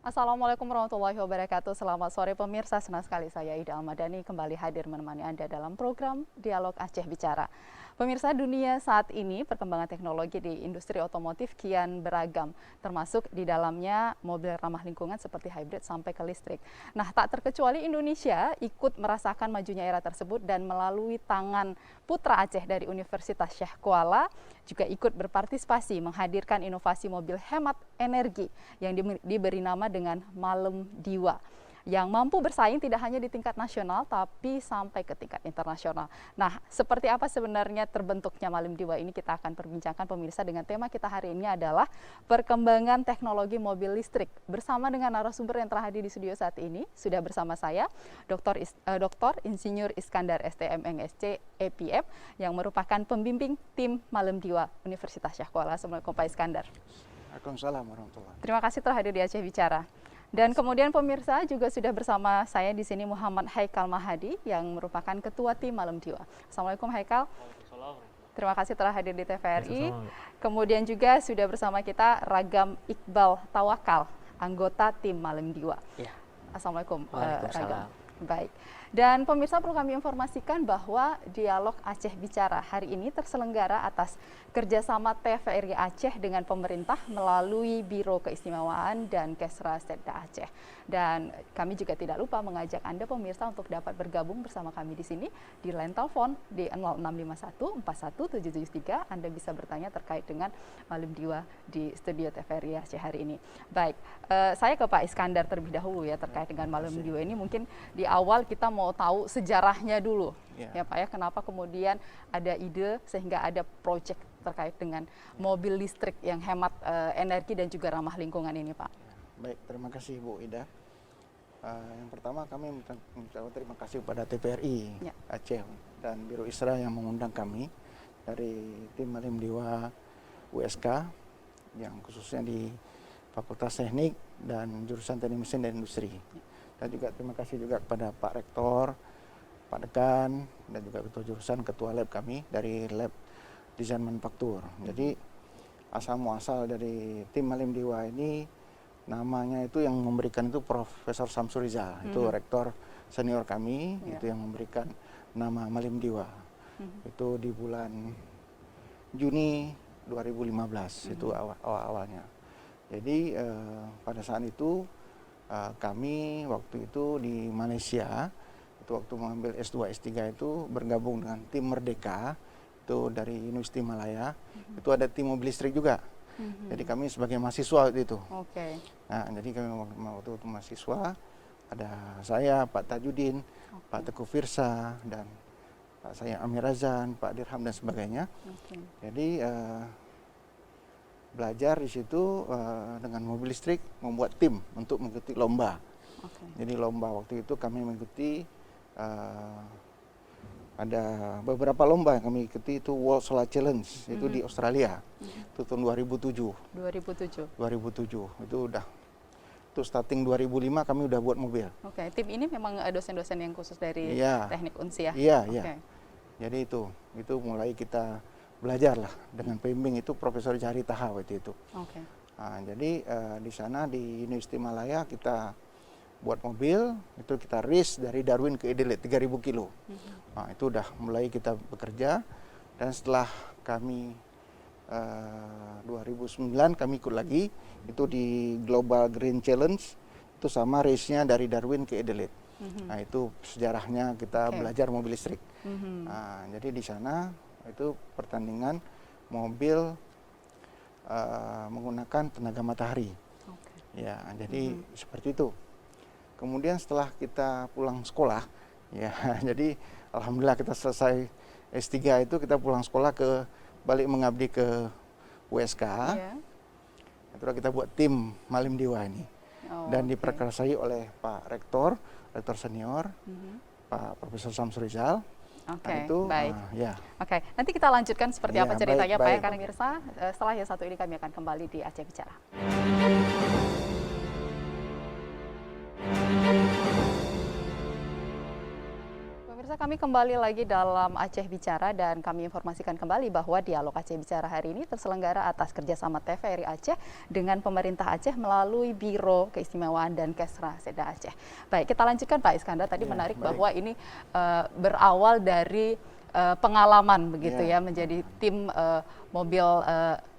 Assalamualaikum warahmatullahi wabarakatuh. Selamat sore pemirsa, senang sekali saya Ida Almadani kembali hadir menemani Anda dalam program Dialog Aceh Bicara. Pemirsa, dunia saat ini perkembangan teknologi di industri otomotif kian beragam, termasuk di dalamnya mobil ramah lingkungan seperti hybrid sampai ke listrik. Nah, tak terkecuali Indonesia ikut merasakan majunya era tersebut dan melalui tangan Putra Aceh dari Universitas Syekh Kuala juga ikut berpartisipasi menghadirkan inovasi mobil hemat energi yang diberi nama dengan Malem Diwa, yang mampu bersaing tidak hanya di tingkat nasional tapi sampai ke tingkat internasional. Nah, seperti apa sebenarnya terbentuknya Malem Diwa ini kita akan perbincangkan pemirsa dengan tema kita hari ini adalah perkembangan teknologi mobil listrik. Bersama dengan narasumber yang telah hadir di studio saat ini, sudah bersama saya Dr. Insinyur Iskandar STM MSc EPF yang merupakan pembimbing tim Malem Diwa Universitas Syekh Kuala. Assalamualaikum Pak Iskandar. Waalaikumsalam warahmatullahi. Terima kasih telah hadir di Aceh Bicara. Dan kemudian pemirsa juga sudah bersama saya di sini Muhammad Haikal Mahadi yang merupakan ketua tim Malem Diwa. Assalamualaikum Haikal. Terima kasih telah hadir di TVRI. Kemudian juga sudah bersama kita Ragam Iqbal Tawakal, anggota tim Malem Diwa. Ya. Assalamualaikum Waalaikumsalam. Ragam. Baik. Dan pemirsa, perlu kami informasikan bahwa Dialog Aceh Bicara hari ini terselenggara atas kerjasama TVRI Aceh dengan pemerintah melalui Biro Keistimewaan dan Kesra Setda Aceh. Dan kami juga tidak lupa mengajak Anda pemirsa untuk dapat bergabung bersama kami di sini di line telepon di 0651 41773. Anda bisa bertanya terkait dengan Malem Diwa di studio TVRI Aceh hari ini. Baik, saya ke Pak Iskandar terlebih dahulu ya terkait dengan Malem Diwa ini. Mungkin di awal kita mau tahu sejarahnya dulu, ya Pak ya, kenapa kemudian ada ide sehingga ada proyek terkait dengan mobil listrik yang hemat energi dan juga ramah lingkungan ini, Pak. Baik, terima kasih Bu Ida. Yang pertama kami mengucapkan terima kasih kepada TVRI Aceh dan Biro Isra yang mengundang kami dari tim Malem Diwa USK yang khususnya di Fakultas Teknik dan jurusan Teknik Mesin dan Industri. Dan juga terima kasih juga kepada Pak Rektor, Pak Dekan, dan juga ketua jurusan, ketua lab kami dari lab desain manufaktur. Jadi asal muasal dari tim Malem Diwa ini namanya itu yang memberikan itu Profesor Samsul Rizal, itu rektor senior kami, itu yang memberikan nama Malem Diwa. Itu di bulan Juni 2015 itu awalnya. Jadi pada saat itu kami waktu itu di Malaysia, itu waktu mengambil S2 S3 itu bergabung dengan tim Merdeka itu dari Universiti Malaya. Itu ada tim mobil listrik juga. Jadi kami sebagai mahasiswa waktu itu. Nah, jadi kami waktu itu mahasiswa, ada saya, Pak Tajudin, Pak Teguh Firsa, dan Pak saya Amir Razan, Pak Dirham dan sebagainya. Jadi belajar di situ dengan mobil listrik, membuat tim untuk mengikuti lomba. Jadi lomba waktu itu kami mengikuti ada beberapa lomba yang kami ikuti, itu World Solar Challenge itu di Australia. Itu tahun 2007. 2007 itu udah, itu starting 2005 kami udah buat mobil. Tim ini memang dosen-dosen yang khusus dari teknik Unsia. Iya. Jadi itu mulai kita belajar lah dengan pembimbing itu Profesor Jari Taha waktu itu. Nah, jadi di sana di Universiti Malaya kita buat mobil, itu kita race dari Darwin ke Adelaide 3000 kilo. Nah, itu udah mulai kita bekerja, dan setelah kami 2009 kami ikut lagi itu di Global Green Challenge, itu sama race-nya dari Darwin ke Adelaide. Nah, itu sejarahnya kita belajar mobil listrik. Nah, jadi di sana itu pertandingan mobil menggunakan tenaga matahari. Ya, jadi seperti itu. Kemudian setelah kita pulang sekolah, ya, jadi alhamdulillah kita selesai S3 itu kita pulang sekolah balik mengabdi ke USK. Itulah kita buat tim Malem Diwa ini. Dan diperkarsai oleh Pak Rektor senior, Pak Profesor Samsul Rizal. Baik. Nanti kita lanjutkan seperti apa ceritanya Pak ya, karena pemirsa setelah yang satu ini kami akan kembali di Aceh Bicara. Pemirsa, kami kembali lagi dalam Aceh Bicara dan kami informasikan kembali bahwa Dialog Aceh Bicara hari ini terselenggara atas kerjasama TVRI Aceh dengan pemerintah Aceh melalui Biro Keistimewaan dan Kesra Seda Aceh. Baik, kita lanjutkan Pak Iskandar. Tadi menarik bahwa ini berawal dari pengalaman begitu ya menjadi tim mobil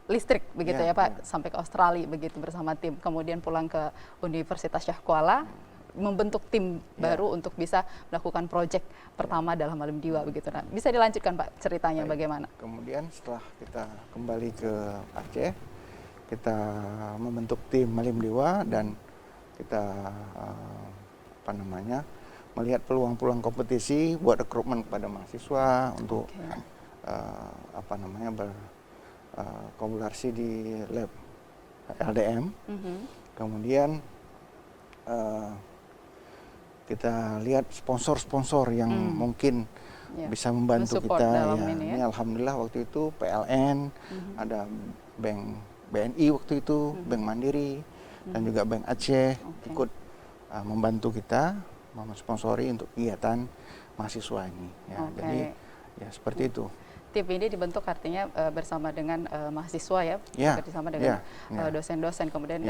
listrik begitu ya Pak, sampai ke Australia begitu bersama tim, kemudian pulang ke Universitas Syah Kuala, membentuk tim baru untuk bisa melakukan proyek pertama dalam Malim Diwa begitu. Nah, bisa dilanjutkan Pak ceritanya bagaimana? Kemudian setelah kita kembali ke Aceh, kita membentuk tim Malim Diwa dan kita melihat peluang-peluang kompetisi buat rekrutmen kepada mahasiswa untuk berkolaborasi di lab LDM. Kemudian kita lihat sponsor-sponsor yang mungkin bisa membantu kita. Ini alhamdulillah waktu itu PLN, ada Bank BNI waktu itu, Bank Mandiri, dan juga Bank Aceh ikut membantu kita mensponsori untuk kegiatan mahasiswa ini. Ya, jadi ya seperti itu. Tim ini dibentuk artinya bersama dengan mahasiswa ya, bersama dengan dosen-dosen, kemudian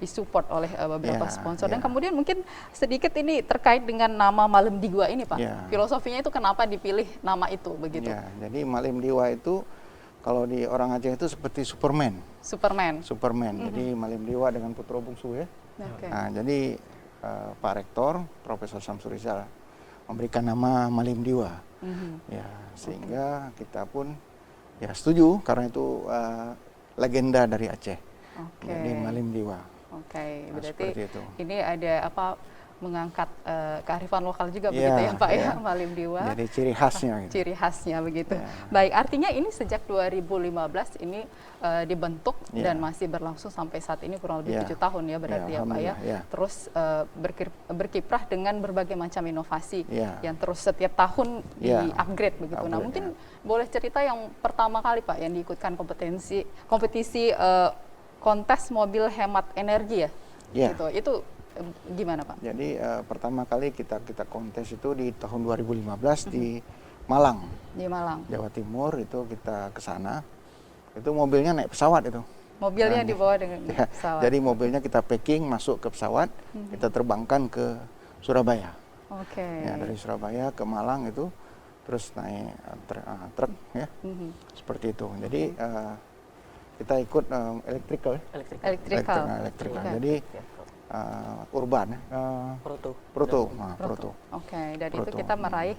disupport oleh beberapa sponsor. Dan kemudian mungkin sedikit ini terkait dengan nama Malim Diwa ini Pak. Filosofinya itu kenapa dipilih nama itu begitu? Ya, jadi Malim Diwa itu kalau di orang Aceh itu seperti Superman. Jadi Malim Diwa dengan putra bungsu ya. Nah, jadi Pak Rektor Profesor Samsur Rizal memberikan nama Malim Diwa. Ya, sehingga kita pun ya setuju karena itu legenda dari Aceh. Jadi Malim Diwa. Berarti ini ada mengangkat kearifan lokal juga begitu ya Pak ya, Malim Diwa. Jadi ciri khasnya gitu. Ciri khasnya begitu. Baik, artinya ini sejak 2015 ini dibentuk dan masih berlangsung sampai saat ini kurang lebih 7 tahun ya berarti ya Pak ya. Terus berkiprah dengan berbagai macam inovasi yang terus setiap tahun di-upgrade begitu. Nah, mungkin boleh cerita yang pertama kali Pak yang diikutkan kompetisi kontes mobil hemat energi ya? Gitu. Itu gimana Pak? Jadi pertama kali kita kontes itu di tahun 2015 di Malang. Di Malang. Jawa Timur itu kita ke sana. Itu mobilnya naik pesawat itu. Mobilnya dibawa dengan pesawat. Jadi mobilnya kita packing masuk ke pesawat, kita terbangkan ke Surabaya. Ya, dari Surabaya ke Malang itu terus naik truk ya. Seperti itu. Jadi kita ikut electrical. Jadi urban proto. Dan itu kita meraih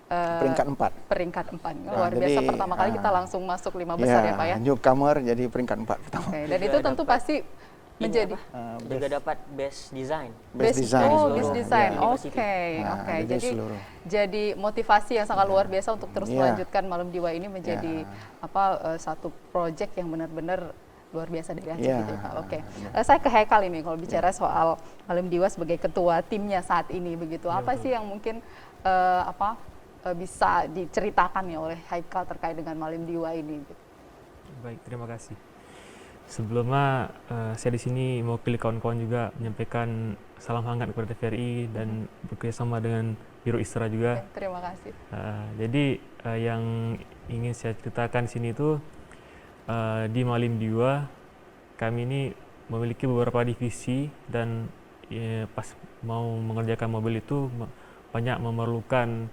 peringkat 4. Luar biasa, pertama kali kita langsung masuk 5 besar ya Pak ya. Newcomer jadi peringkat 4 pertama. Dan itu tentu pasti menjadi juga dapat best design. Best design. Jadi motivasi yang sangat luar biasa untuk terus melanjutkan Malim Diwa ini menjadi satu proyek yang benar-benar luar biasa dari Aceh gitu Pak. Saya ke Haikal ini kalau bicara soal Malim Diwa sebagai ketua timnya saat ini begitu. Apa sih yang mungkin bisa diceritakan ya oleh Haikal terkait dengan Malim Diwa ini? Baik, terima kasih. Sebelumnya saya di sini mewakili kawan-kawan juga menyampaikan salam hangat kepada TVRI dan bekerjasama dengan Biro ISRA juga. Terima kasih. Jadi yang ingin saya ceritakan di sini itu di Malim Diwa kami ini memiliki beberapa divisi dan pas mau mengerjakan mobil itu banyak memerlukan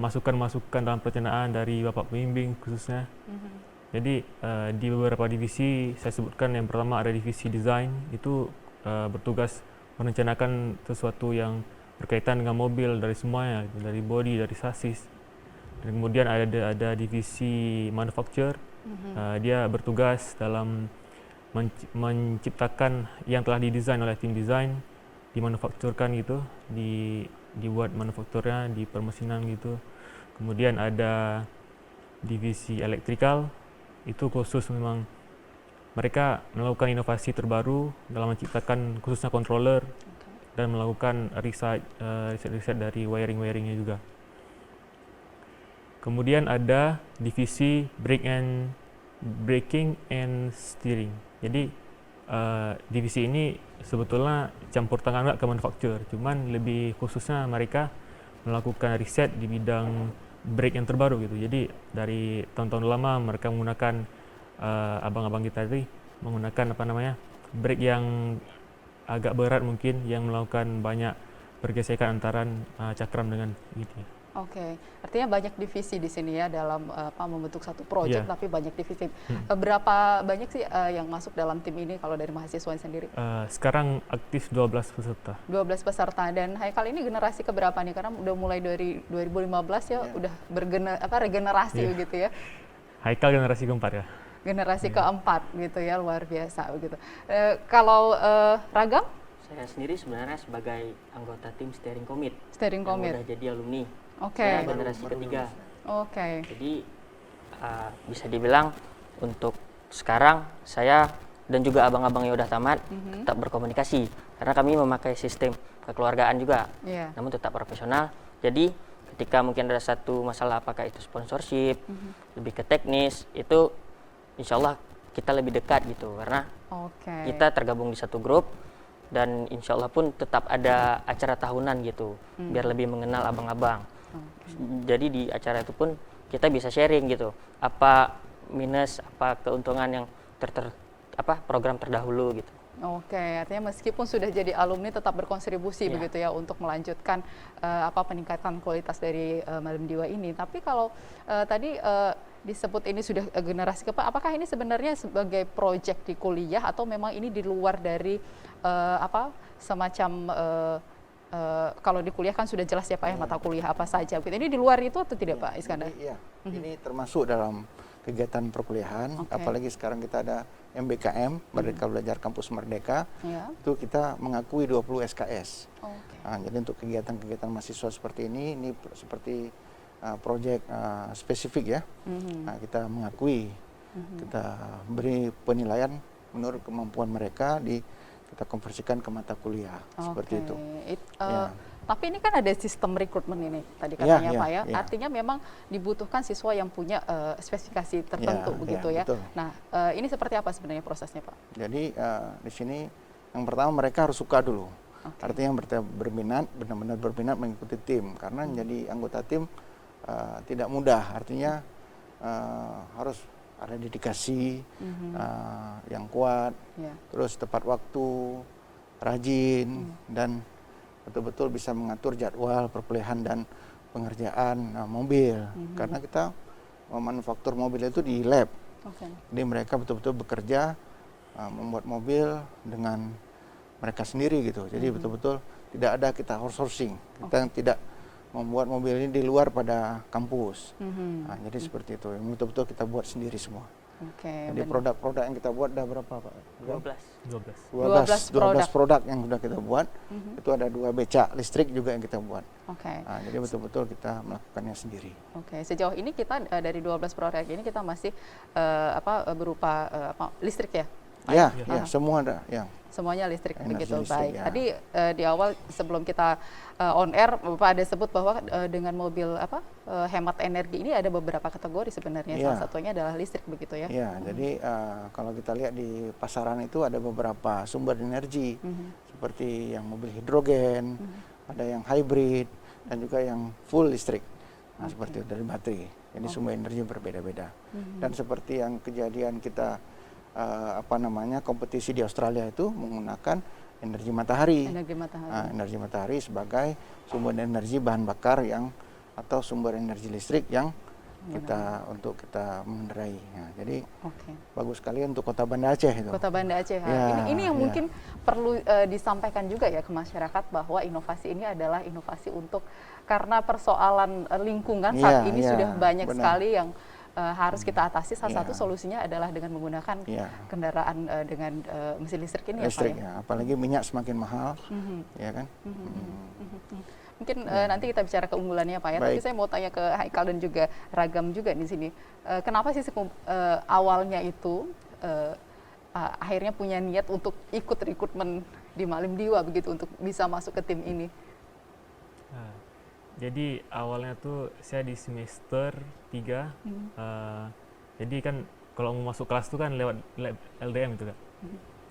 masukan-masukan dalam perencanaan dari Bapak Pembimbing khususnya. Jadi di beberapa divisi saya sebutkan yang pertama ada divisi desain, itu bertugas merencanakan sesuatu yang berkaitan dengan mobil dari semuanya, dari bodi, dari sasis. Dan kemudian ada divisi manufacture, dia bertugas dalam menciptakan yang telah didesain oleh tim desain, dimanufakturkan gitu, dibuat manufakturnya di permesinan gitu. Kemudian ada divisi electrical, itu khusus memang mereka melakukan inovasi terbaru dalam menciptakan khususnya controller dan melakukan riset dari wiring-wiringnya juga. Kemudian ada divisi braking and steering. Jadi divisi ini sebetulnya campur tangan ke manufaktur, cuman lebih khususnya mereka melakukan riset di bidang brake yang terbaru gitu. Jadi dari tahun-tahun lama mereka menggunakan abang-abang kita tadi menggunakan brake yang agak berat mungkin, yang melakukan banyak pergesekan antara cakram dengan gitu. Oke, artinya banyak divisi di sini ya dalam membentuk satu proyek, tapi banyak divisi. Berapa banyak sih yang masuk dalam tim ini kalau dari mahasiswa sendiri? Sekarang aktif 12 peserta. 12 peserta, dan Haikal ini generasi keberapa nih? Karena udah mulai dari 2015 ya, udah regenerasi begitu ya. Haikal generasi keempat ya. Generasi keempat gitu ya, luar biasa begitu. Kalau Ragam? Saya sendiri sebenarnya sebagai anggota tim steering commit. Steering commit. Udah jadi alumni. Saya Oke. generasi ketiga. Oke. Jadi bisa dibilang untuk sekarang saya dan juga abang-abang yang udah tamat tetap berkomunikasi karena kami memakai sistem kekeluargaan juga, namun tetap profesional. Jadi ketika mungkin ada satu masalah, apakah itu sponsorship, lebih ke teknis, itu insya Allah kita lebih dekat gitu karena kita tergabung di satu grup. Dan insya Allah pun tetap ada acara tahunan gitu, biar lebih mengenal abang-abang. Jadi di acara itu pun kita bisa sharing gitu, apa minus, apa keuntungan yang program terdahulu gitu. Oke, artinya meskipun sudah jadi alumni tetap berkontribusi begitu ya untuk melanjutkan peningkatan kualitas dari Malim Diwa ini. Tapi kalau tadi disebut ini sudah generasi keempat, apakah ini sebenarnya sebagai proyek di kuliah atau memang ini di luar dari semacam kalau di kuliah kan sudah jelas ya Pak ya mata kuliah apa saja. Ini di luar itu atau tidak Pak Iskandar? Iya, ini termasuk dalam kegiatan perkuliahan, apalagi sekarang kita ada MBKM, Merdeka Belajar Kampus Merdeka, itu kita mengakui 20 SKS. Jadi untuk kegiatan-kegiatan mahasiswa seperti ini seperti proyek spesifik ya, kita mengakui, kita beri penilaian menurut kemampuan mereka, kita konversikan ke mata kuliah, seperti itu. Tapi ini kan ada sistem rekrutmen ini tadi katanya Pak ya. Artinya memang dibutuhkan siswa yang punya spesifikasi tertentu begitu ya. Betul. Nah, ini seperti apa sebenarnya prosesnya Pak? Jadi di sini yang pertama mereka harus suka dulu. Artinya benar-benar berminat mengikuti tim, karena menjadi anggota tim tidak mudah. Artinya harus ada dedikasi yang kuat, terus tepat waktu, rajin, dan betul-betul bisa mengatur jadwal perkuliahan dan pengerjaan mobil. Karena kita memanufaktur mobil itu di lab. Jadi mereka betul-betul bekerja membuat mobil dengan mereka sendiri gitu. Jadi betul-betul tidak ada kita outsourcing. Kita tidak membuat mobil ini di luar pada kampus. Jadi seperti itu. Betul-betul kita buat sendiri semua. Jadi produk-produk yang kita buat ada berapa Pak? 12 produk yang sudah kita buat. Itu ada 2 becak listrik juga yang kita buat. Jadi betul-betul kita melakukannya sendiri. Sejauh ini kita dari 12 produk ini kita masih berupa listrik ya? Ya, semua ada. Semuanya listrik begitu, listrik, baik. Tadi di awal sebelum kita on air, Bapak ada sebut bahwa dengan mobil hemat energi ini ada beberapa kategori sebenarnya. Salah satunya adalah listrik begitu ya? Iya, jadi kalau kita lihat di pasaran itu ada beberapa sumber energi seperti yang mobil hidrogen, ada yang hybrid, dan juga yang full listrik. Seperti itu dari baterai. Jadi sumber energi berbeda-beda. Dan seperti yang kejadian kita kompetisi di Australia itu menggunakan energi matahari. Energi matahari sebagai sumber energi bahan bakar atau sumber energi listrik yang kita mengendarai. Jadi bagus sekali untuk Kota Banda Aceh itu. Kota Banda Aceh. Ini yang mungkin perlu disampaikan juga ya ke masyarakat bahwa inovasi ini adalah inovasi karena persoalan lingkungan saat ini sudah banyak sekali yang harus kita atasi. Salah satu solusinya adalah dengan menggunakan kendaraan dengan mesin listrik ini listrik, ya Pak ya? Apalagi minyak semakin mahal, ya kan? Mungkin nanti kita bicara keunggulannya Pak ya. Tapi saya mau tanya ke Haikal dan juga Ragam juga di sini. Kenapa sih awalnya itu akhirnya punya niat untuk ikut rekrutmen di Malim Diwa begitu untuk bisa masuk ke tim ini? Jadi awalnya tuh saya di semester 3, jadi kan kalau mau masuk kelas tuh kan lewat LDM itu kan.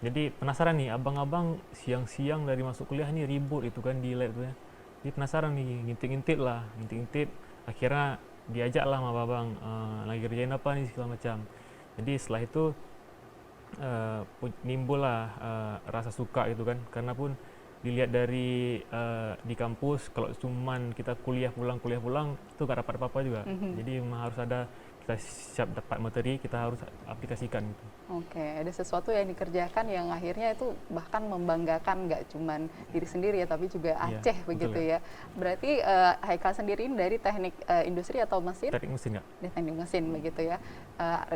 Jadi penasaran nih, abang-abang siang-siang dari masuk kuliah nih ribut itu kan di lab tuh ya. Dia penasaran nih, ngintip. Akhirnya diajak lah sama babang, lagi kerjain apa nih segala macam. Jadi setelah itu nimbul lah rasa suka gitu kan, karena pun dilihat dari di kampus kalau cuman kita kuliah pulang itu gak dapat apa-apa juga. Jadi memang harus ada, kita siap dapat materi, kita harus aplikasikan gitu. Oke, ada sesuatu yang dikerjakan yang akhirnya itu bahkan membanggakan nggak cuman diri sendiri ya, tapi juga Aceh begitu ya. Berarti Haikal sendiri ini dari teknik industri atau mesin? Teknik mesin nggak? Di teknik mesin begitu ya,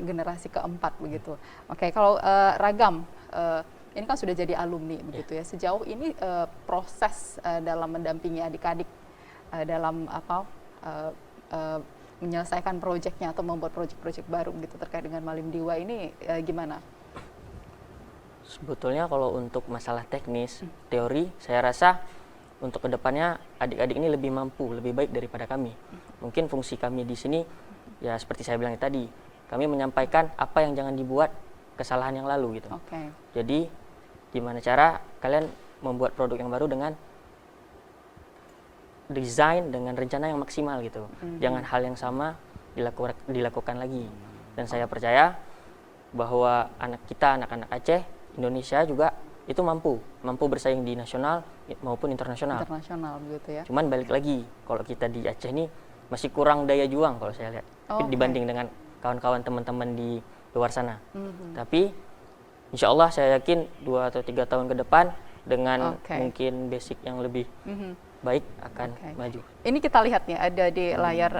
generasi keempat begitu. Oke, kalau Ragam, ini kan sudah jadi alumni begitu ya. Sejauh ini proses dalam mendampingi adik-adik dalam menyelesaikan proyeknya atau membuat proyek-proyek baru gitu terkait dengan Malim Diwa ini gimana? Sebetulnya kalau untuk masalah teknis, teori, saya rasa untuk kedepannya adik-adik ini lebih mampu, lebih baik daripada kami. Mungkin fungsi kami di sini, ya seperti saya bilang tadi, kami menyampaikan apa yang jangan dibuat kesalahan yang lalu gitu. Jadi gimana cara kalian membuat produk yang baru dengan desain, dengan rencana yang maksimal gitu. Jangan hal yang sama dilakukan lagi. Dan saya percaya bahwa anak-anak Aceh, Indonesia juga itu mampu bersaing di nasional maupun internasional. Internasional begitu ya. Cuman balik lagi, kalau kita di Aceh ini masih kurang daya juang kalau saya lihat. Dibanding dengan kawan-kawan teman-teman di luar sana. Tapi insya Allah saya yakin 2 atau 3 tahun ke depan dengan mungkin basic yang lebih baik akan maju. Ini kita lihat nih ada di layar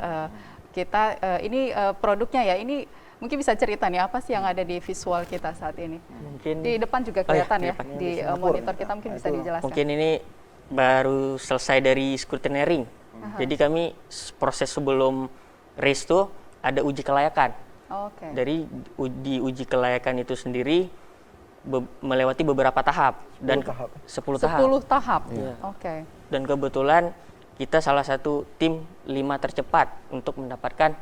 kita, ini produknya ya, ini mungkin bisa cerita nih apa sih yang ada di visual kita saat ini? Mungkin di depan juga kelihatan ya, di monitor kita mungkin bisa dijelaskan. Mungkin ini baru selesai dari scrutineering. Jadi kami proses sebelum race tuh ada uji kelayakan. Dari di uji kelayakan itu sendiri melewati beberapa tahap dan 10 tahap. Ya. Dan kebetulan kita salah satu tim 5 tercepat untuk mendapatkan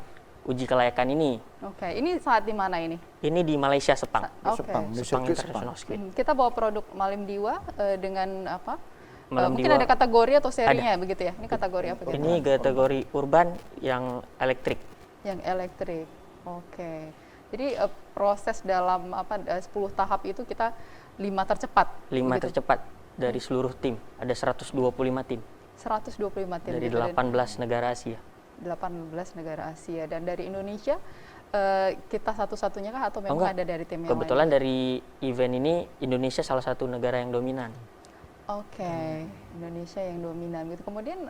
uji kelayakan ini. Ini saat di mana ini? Ini di Malaysia, Sepang. Sepang International Squid. Kita bawa produk Malim Diwa dengan apa? Mungkin ada kategori atau serinya begitu ya? Ini kategori apa? Ini kategori urban yang elektrik. Yang elektrik. Jadi proses dalam 10 tahap itu kita 5 tercepat. 5 tercepat dari seluruh tim. Ada 125 tim. 125 tim. Dari 18 negara Asia. 18 negara Asia. Dan dari Indonesia kita satu-satunya kah atau memang ada dari tim yang lain? Kebetulan dari event ini Indonesia salah satu negara yang dominan. Indonesia yang dominan gitu. Kemudian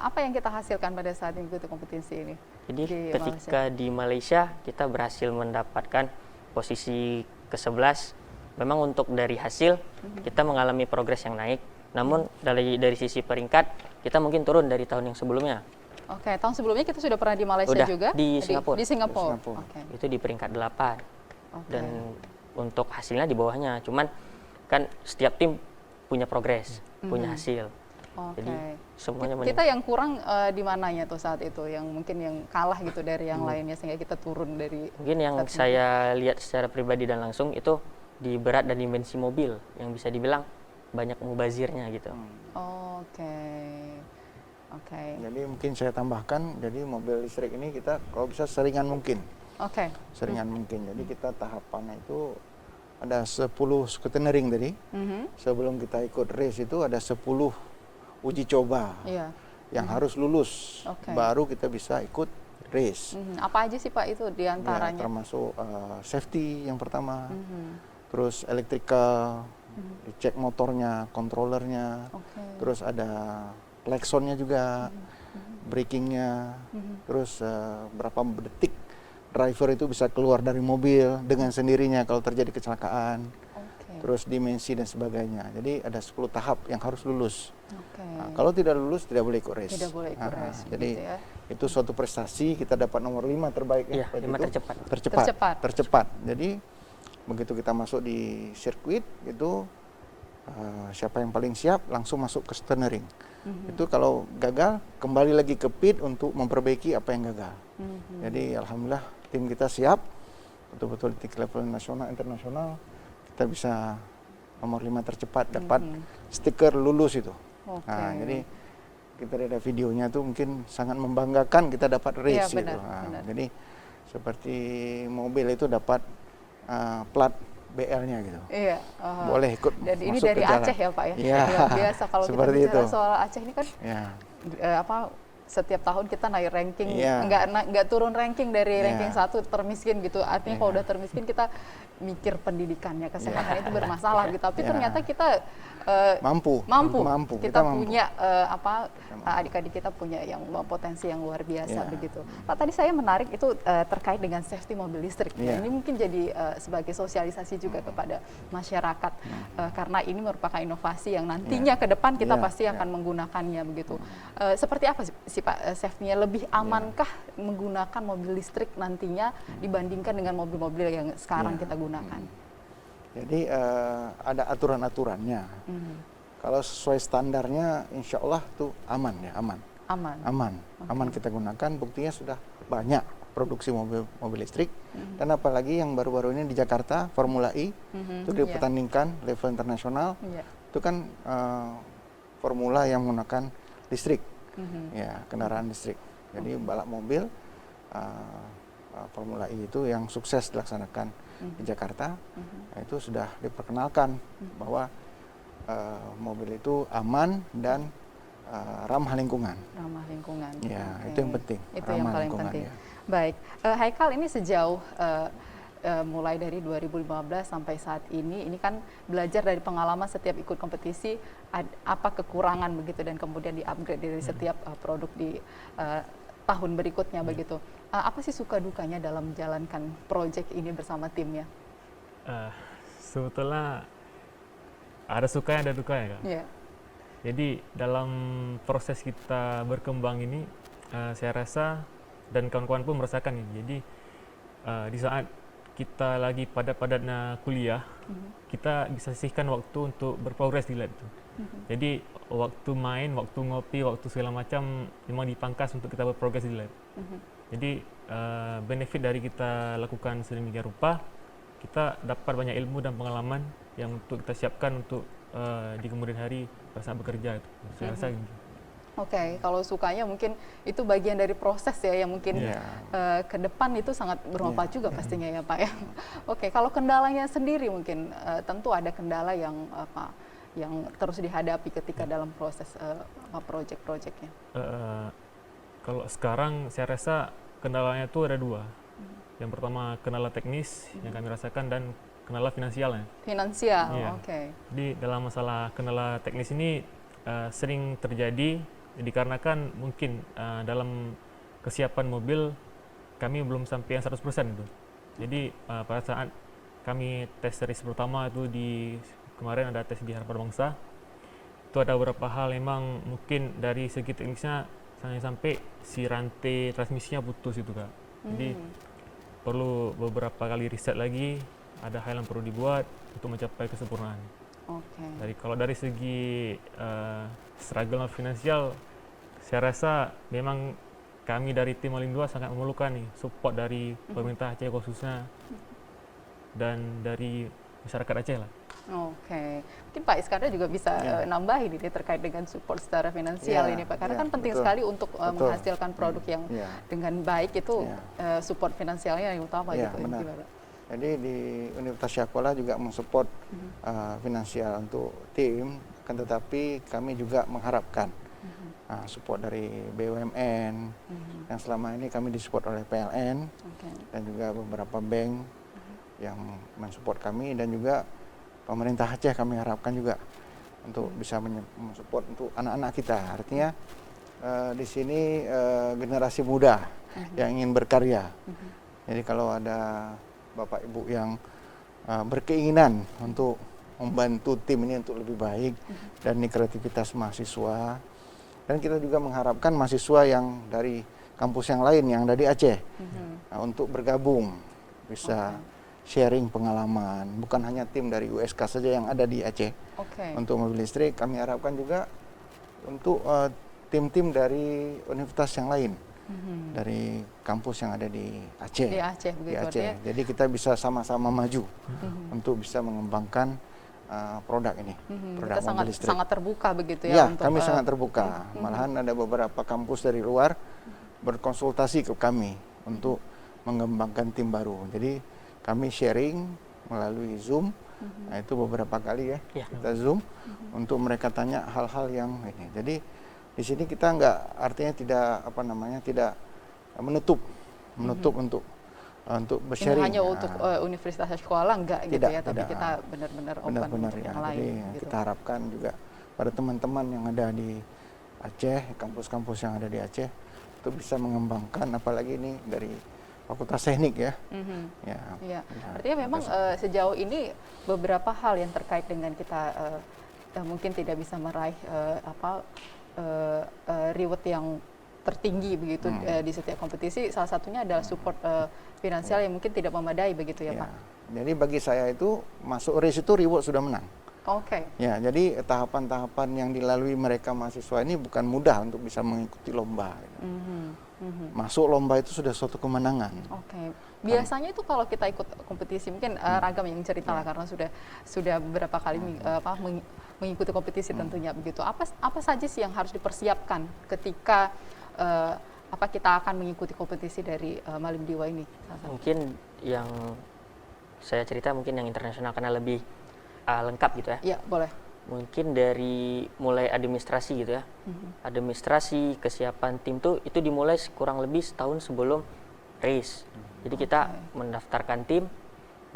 apa yang kita hasilkan pada saat mengikuti kompetisi ini? Jadi ketika di Malaysia kita berhasil mendapatkan posisi ke-11. Memang untuk dari hasil kita mengalami progres yang naik. Namun dari sisi peringkat kita mungkin turun dari tahun yang sebelumnya. Tahun sebelumnya kita sudah pernah di Malaysia juga? Di Singapura. Di Singapura. Itu di peringkat 8. Dan untuk hasilnya di bawahnya. Cuman kan setiap tim punya progres, punya hasil. Jadi semuanya kita yang kurang di mananya tuh saat itu, yang mungkin yang kalah gitu dari yang lainnya sehingga kita turun dari. Mungkin yang saya lihat secara pribadi dan langsung itu di berat dan dimensi mobil yang bisa dibilang banyak mubazirnya gitu. Jadi mungkin saya tambahkan, jadi mobil listrik ini kita kalau bisa seringan mungkin. Seringan mungkin. Jadi kita tahapannya itu ada 10 scrutineering tadi. Sebelum kita ikut race itu ada 10 uji coba yang harus lulus, baru kita bisa ikut race. Apa aja sih Pak itu diantaranya? Termasuk safety yang pertama, terus electrical, dicek motornya, controllernya, terus ada klaksonnya juga, brakingnya, terus berapa detik driver itu bisa keluar dari mobil dengan sendirinya kalau terjadi kecelakaan. Terus dimensi dan sebagainya. Jadi ada 10 tahap yang harus lulus. Nah, kalau tidak lulus tidak boleh ikut race. Tidak boleh ikut race. Jadi itu suatu prestasi, kita dapat nomor 5 terbaik ya. 5 tercepat. Jadi begitu kita masuk di sirkuit itu siapa yang paling siap langsung masuk ke scrutineering. Itu kalau gagal kembali lagi ke pit untuk memperbaiki apa yang gagal. Jadi alhamdulillah tim kita siap betul-betul di level nasional internasional. Kita bisa nomor 5 tercepat dapat stiker lulus itu. Nah, jadi kita lihat videonya tuh mungkin sangat membanggakan kita dapat race gitu. Nah, jadi seperti mobil itu dapat plat BL-nya gitu. Iya. Boleh ikut dan ini masuk dari ke jalan. Aceh ya Pak ya. Iya. Luar biasa kalau kita Seperti bicara itu. soal Aceh ini kan setiap tahun kita naik ranking, nggak turun ranking dari ranking 1 termiskin gitu. Artinya kalau udah termiskin kita mikir pendidikannya, kesehatan itu bermasalah gitu. Tapi ternyata kita mampu. Kita punya adik-adik kita punya yang potensi yang luar biasa begitu. Pak, tadi saya menarik itu terkait dengan safety mobil listrik. Nah, ini mungkin jadi sebagai sosialisasi juga kepada masyarakat karena ini merupakan inovasi yang nantinya ke depan kita pasti akan menggunakannya begitu. Seperti apa sih Pak safety-nya? Lebih amankah menggunakan mobil listrik nantinya dibandingkan dengan mobil-mobil yang sekarang kita gunakan? Jadi ada aturan-aturannya. Kalau sesuai standarnya, insya Allah tuh aman ya, aman kita gunakan. Buktinya sudah banyak produksi mobil listrik. Dan apalagi yang baru-baru ini di Jakarta, Formula E, itu dipertandingkan level internasional. Itu kan formula yang menggunakan listrik, ya kendaraan listrik. Jadi balap mobil Formula E itu yang sukses dilaksanakan di Jakarta, itu sudah diperkenalkan bahwa mobil itu aman dan ramah lingkungan. Ramah lingkungan. Ya, itu yang penting. Itu yang paling penting. Ya. Baik, Haikal, ini sejauh mulai dari 2015 sampai saat ini kan belajar dari pengalaman setiap ikut kompetisi apa kekurangan begitu dan kemudian di-upgrade dari setiap produk di tahun berikutnya begitu. Apa sih suka dukanya dalam menjalankan proyek ini bersama timnya? Sebetulnya ada sukanya ada dukanya kan. Jadi dalam proses kita berkembang ini, saya rasa dan kawan-kawan pun merasakan ini. Jadi di saat kita lagi padat-padatnya kuliah, kita bisa sisihkan waktu untuk berprogres di lab itu. Jadi waktu main, waktu ngopi, waktu segala macam memang dipangkas untuk kita berprogres di lab. Jadi benefit dari kita lakukan sedemikian rupa, kita dapat banyak ilmu dan pengalaman yang untuk kita siapkan untuk di kemudian hari pada saat bekerja itu. Saya rasa gitu. Oke, kalau sukanya mungkin itu bagian dari proses ya yang mungkin ke depan itu sangat bermanfaat juga pastinya ya Pak ya. Oke, kalau kendalanya sendiri mungkin tentu ada kendala yang yang terus dihadapi ketika dalam proses proyek-proyeknya. Kalau sekarang saya rasa kendalanya itu ada dua. Yang pertama kendala teknis yang kami rasakan dan kendala finansialnya. Finansial, oke. Jadi dalam masalah kendala teknis ini sering terjadi dikarenakan mungkin dalam kesiapan mobil kami belum sampai yang 100% itu. Jadi pada saat kami tes race pertama itu kemarin ada tes di Harapan Bangsa, itu ada beberapa hal memang mungkin dari segi teknisnya sampai si rantai transmisinya putus itu Kak. Jadi perlu beberapa kali riset lagi, ada hal yang perlu dibuat untuk mencapai kesempurnaan. Kalau dari segi struggle finansial, saya rasa memang kami dari tim Malim 2 sangat memerlukan nih support dari pemerintah Aceh khususnya dan dari masyarakat Aceh lah. Mungkin Pak Iskandar juga bisa nambahin ini terkait dengan support secara finansial ini Pak, karena kan penting sekali untuk menghasilkan produk yang dengan baik itu support finansialnya yang utama gitu. Jadi di Universitas Syakola juga mensupport finansial untuk tim, kan tetapi kami juga mengharapkan support dari BUMN yang selama ini kami disupport oleh PLN dan juga beberapa bank yang mensupport kami, dan juga pemerintah Aceh kami harapkan juga untuk bisa mensupport untuk anak-anak kita. Artinya di sini generasi muda yang ingin berkarya. Jadi kalau ada Bapak Ibu yang berkeinginan untuk membantu tim ini untuk lebih baik, dan ini kreativitas mahasiswa, dan kita juga mengharapkan mahasiswa yang dari kampus yang lain yang dari Aceh untuk bergabung, bisa sharing pengalaman, bukan hanya tim dari USK saja yang ada di Aceh. Untuk mobil listrik kami harapkan juga untuk tim-tim dari universitas yang lain, dari kampus yang ada di Aceh. Di Aceh. Jadi kita bisa sama-sama maju untuk bisa mengembangkan produk ini, produk kita mobil listrik. sangat terbuka begitu ya? Ya, untuk, kami sangat terbuka. Malahan ada beberapa kampus dari luar berkonsultasi ke kami untuk mengembangkan tim baru. Jadi kami sharing melalui Zoom. Nah, itu beberapa kali ya, kita Zoom untuk mereka tanya hal-hal yang ini. Jadi di sini kita artinya tidak menutup untuk bersharing. Ini hanya untuk universitas sekolah enggak gitu ya, tapi kita benar-benar open untuk yang lain. Jadi gitu. kita harapkan juga pada teman-teman yang ada di Aceh, kampus-kampus yang ada di Aceh itu bisa mengembangkan, apalagi ini dari Fakultas Teknik ya. Ya. Artinya memang sejauh ini beberapa hal yang terkait dengan kita mungkin tidak bisa meraih reward yang tertinggi begitu di setiap kompetisi, salah satunya adalah support finansial yang mungkin tidak memadai begitu ya, Pak. Jadi bagi saya itu masuk race itu reward sudah menang. Oke. Ya, jadi tahapan-tahapan yang dilalui mereka mahasiswa ini bukan mudah untuk bisa mengikuti lomba. Masuk lomba itu sudah suatu kemenangan. Oke. Biasanya itu kalau kita ikut kompetisi, mungkin Ragam yang cerita lah karena sudah beberapa kali mengikuti kompetisi tentunya begitu. Apa saja sih yang harus dipersiapkan ketika kita akan mengikuti kompetisi dari Malim Diwa ini? Mungkin yang saya cerita mungkin yang internasional karena lebih lengkap gitu ya. Iya, boleh. Mungkin dari mulai administrasi gitu ya. Administrasi, kesiapan tim tuh itu dimulai kurang lebih setahun sebelum race. Jadi kita mendaftarkan tim,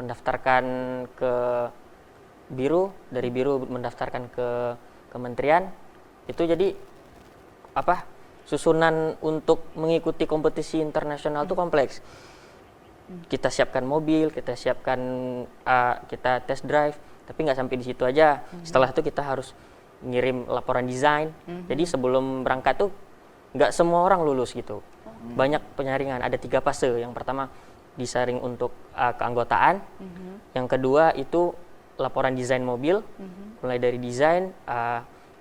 mendaftarkan ke biru, dari biru mendaftarkan ke kementerian. Itu jadi susunan untuk mengikuti kompetisi internasional itu kompleks. Kita siapkan mobil, kita siapkan kita test drive, tapi nggak sampai di situ aja. Setelah itu kita harus ngirim laporan desain. Jadi sebelum berangkat tuh nggak semua orang lulus gitu. Banyak penyaringan, ada 3 fase. Yang pertama disaring untuk keanggotaan. Yang kedua itu laporan desain mobil, mulai dari desain,